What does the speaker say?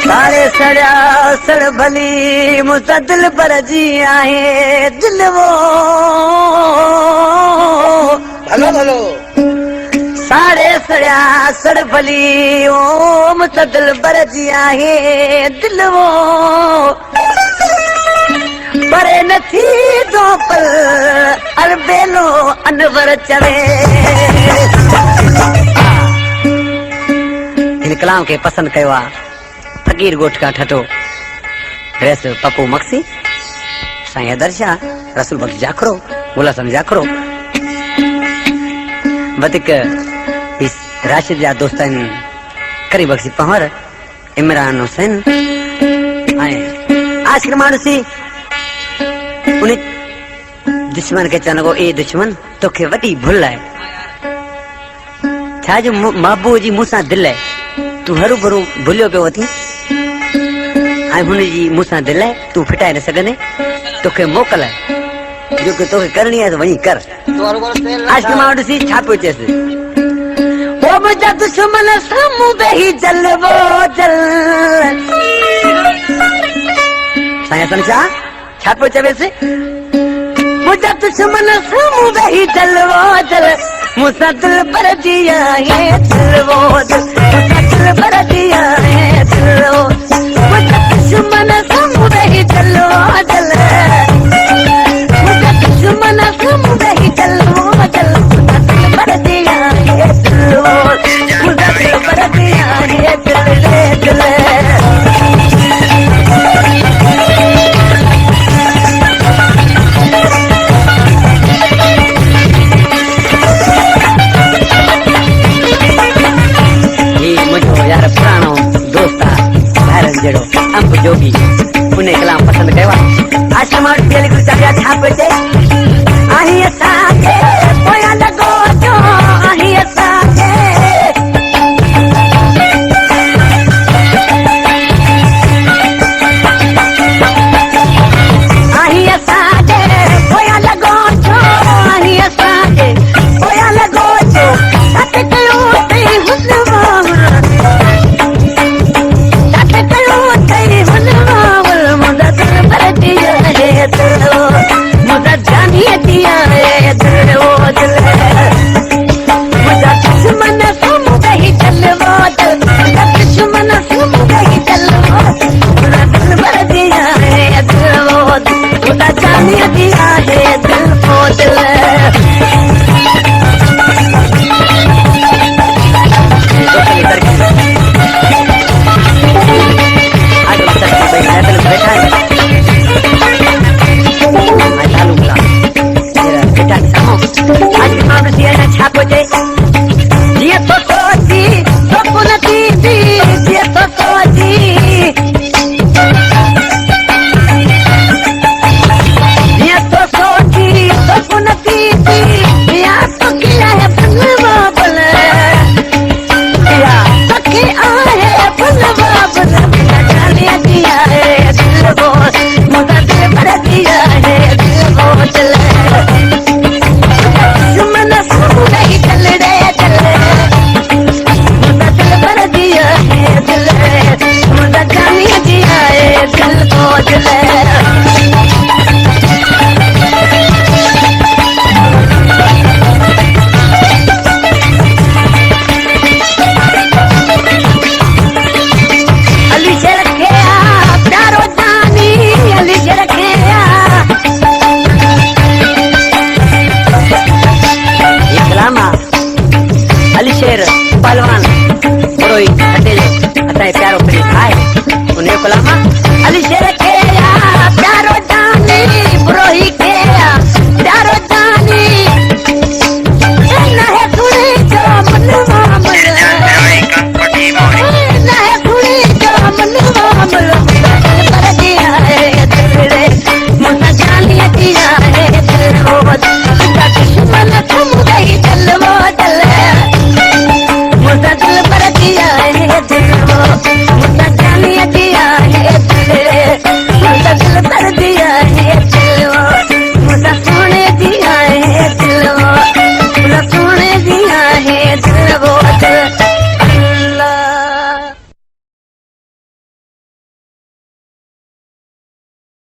सारे सड़िया सड़ भली मुसा दिल पर जी आहे दिल वो भलो भलो सारे सड़िया सड़ भली ओ मुसा दिल पर जी आहे दिल वो परे नथी दो पल अलबेलो अनवर चवे। इन कलाम के पसंद कयो आ फकीर गोठ का ठठो रेस पप्पू मक्सी साईं दर्शा रसूल बख्श जाखरो गुलासन जाखरो वधिक इस राशिद जा दोस्तन करी बख्शी पहर इमरान हुसैन आए आशिक मानसी उन दुश्मन के चनगो ए दुश्मन तोखे वडी भुल है छा जो महबूब जी मूसा दिल है तू हरू भरू भूलियो पे थी आई हुन जी मूसा दिल है तू फिटाए न सगने तोखे मोकल है जो के तोखे करनी है तो वही कर आज के मां सी छापो चेस ओ मुझा दुश्मन सामू बेही जलवो जल साया समझा छापो चवे से मुझा दुश्मन सामू बेही जलवो जल मूसा दिल पर दिया है जलवो जल दिल पर दिया है जलवो मुझा दुश्मन सामू बेही जलवो जल मुझा दुश्मन सामू बेही जलवो जल दिल पर दिया है जलवो मुझा दिल पर दिया है दिल दिल यार पुरानो दोस्ता भारत जड़ो अंब जोगी उन्हें कलाम पसंद कयो आज मार दिल को चलिया छापे ते आही साथे कोया लगो जो आही साथे आही साथे कोया लगो जो आही साथे कोया लगो जो सत कयो ते हुस्न मुझा जानिए दिया है दिल वो दिल मुझा दुश्मन सुम गई जलवा दिल मुझा दुश्मन सुम गई जलवा मुझा दिल भर दिया है दिल वो मुझा जानिए दिया है